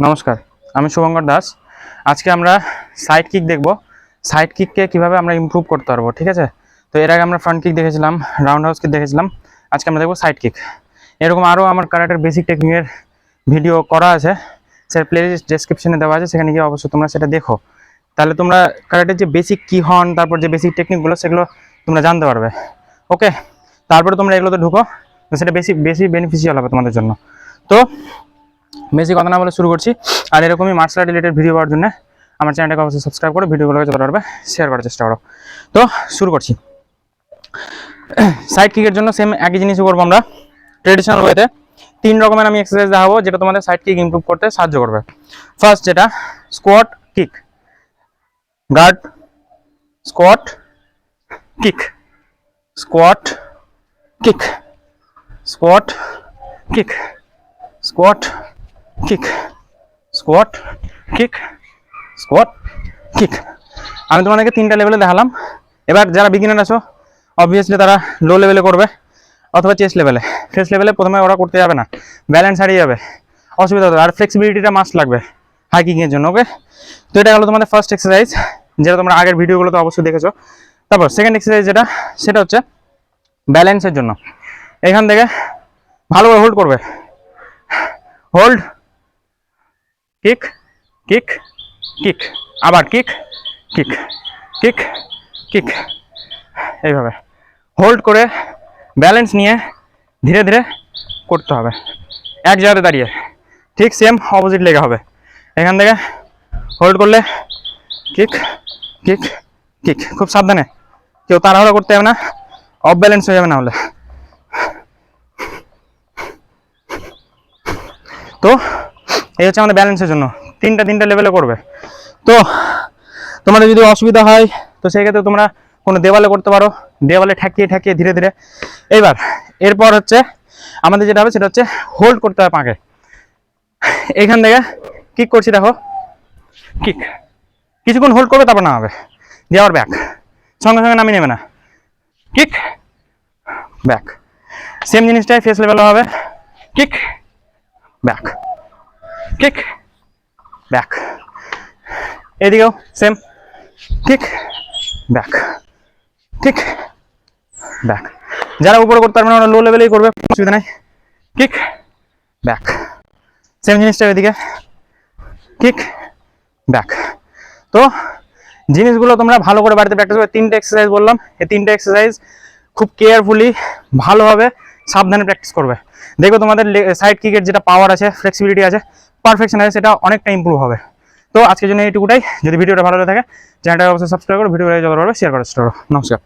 নমস্কার, আমি শুভঙ্কর দাস। আজকে আমরা সাইড কিক দেখব। সাইড কিককে কীভাবে আমরা ইমপ্রুভ করতে পারবো, ঠিক আছে? তো এর আগে আমরা ফ্রন্ট কিক দেখেছিলাম, রাউন্ড হাউস কিক দেখেছিলাম। আজকে আমরা দেখবো সাইড কিক। এরকম আরও আমার কারাটের বেসিক টেকনিকের ভিডিও করা আছে, সেটা প্লেলিস্ট ডেসক্রিপশনে দেওয়া আছে, সেখানে গিয়ে অবশ্যই তোমরা সেটা দেখো। তাহলে তোমরা কারাটের যে বেসিক কি হন, তারপর যে বেসিক টেকনিকগুলো, সেগুলো তোমরা জানতে পারবে। ওকে, তারপরে তোমরা এগুলোতে ঢুকো, সেটা বেশি বেনিফিশিয়াল হবে তোমাদের জন্য। তো বেশি কথা না বলে শুরু করছি। আর এরকমই মার্শাল আর্ট রিলেটেড ভিডিও পাওয়ার জন্য আমার চ্যানেলটাকে অবশ্যই সাবস্ক্রাইব করো, ভিডিওগুলোকে যতটা পারবে শেয়ার করার চেষ্টা করো। তো শুরু করছি। সাইড কিকের জন্য সেম একই জিনিসই করবো আমরা ট্রেডিশনাল ওয়েতে। 3 রকমের আমি এক্সারসাইজ দেখাবো যেটা তোমাদের সাইড কিক ইমপ্রুভ করতে সাহায্য করবে। ফার্স্ট যেটা squat kick, guard, squat kick, squat kick, squat kick, squat kick, squat kick, squat kick. আমি তোমাদেরকে 3টা লেভেলে দেখালাম। এবার যারা বিগিনার আছো অবভিয়াসলি তারা লো লেভেলে করবে অথবা চেস্ট লেভেলে। চেস্ট লেভেলে প্রথমে ওরা করতে যাবে না, ব্যালেন্স হারিয়ে যাবে, অসুবিধা হবে। আর ফ্লেক্সিবিলিটিটা মাস্ট লাগবে হাই কিকের জন্য। ওকে, তো এটা হলো তোমাদের ফার্স্ট এক্সারসাইজ, যেটা তোমরা আগের ভিডিওগুলোতে অবশ্যই দেখেছো। তারপর সেকেন্ড এক্সারসাইজ সেটা হচ্ছে ব্যালেন্সের জন্য। এখান থেকে ভালো করে হোল্ড করবে, হোল্ড, কিক, কিক, কিক, আবার কিক, কিক, কিক, কিক, এইভাবে হোল্ড করে ব্যালেন্স নিয়ে ধীরে ধীরে করতে হবে এক জায়গাতে দাঁড়িয়ে। ঠিক সেম অপোজিট লেগে হবে। এখান থেকে হোল্ড করলে কিক, কিক, কিক, খুব সাবধানে, কেউ তাড়াহুড়ো করতে হবে না, অফ ব্যালেন্স হয়ে যাবে না হলে। তো এই হচ্ছে আমাদের ব্যালেন্সের জন্য তিনটা লেভেলে করবে। তো তোমাদের যদি অসুবিধা হয় তো সেক্ষেত্রে তোমরা কোনো দেওয়ালে করতে পারো, দেওয়ালে ঠেকিয়ে ঠেকিয়ে ধীরে ধীরে। এবার এরপর হচ্ছে আমাদের যেটা হবে সেটা হচ্ছে হোল্ড করতে হবে পাকে। এখান থেকে কিক করছি, দেখো কিক, কিছুক্ষণ হোল্ড করবে, তারপর না হবে দিয়ে আবার ব্যাক, সঙ্গে সঙ্গে নামিয়ে নেবে না, কিক, ব্যাক। সেম জিনিসটাই ফেস লেভেলে হবে, কিক, ব্যাক, কিক, ব্যাক। এদিকেও same, kick, back, kick, back. যারা উপরে করতে পারবে না ওরা লো লেভেলেই করবে, অসুবিধা নাই, কিক, ব্যাক। সেম জিনিসটা এদিকে, কিক, ব্যাক। তো জিনিসগুলো তোমরা ভালো করে বাড়িতে প্র্যাকটিস করবে। 3টে এক্সারসাইজ বললাম, এই 3টে এক্সারসাইজ খুব কেয়ারফুলি ভালোভাবে সাবধানে প্র্যাকটিস করবে। দেখো তোমাদের সাইড কিকের যেটা পাওয়ার আছে, ফ্লেক্সিবিলিটি আছে, পারফেকশন আছে, সেটা অনেকটা ইম্প্রুভ হবে। তো আজকের জন্য এইটুকুটাই। যদি ভিডিওটা ভালো লাগে থাকে চ্যানেলটা অবশ্যই সাবস্ক্রাইব করো, ভিডিওটা যত পারবে শেয়ার করার চেষ্টা করো। নমস্কার।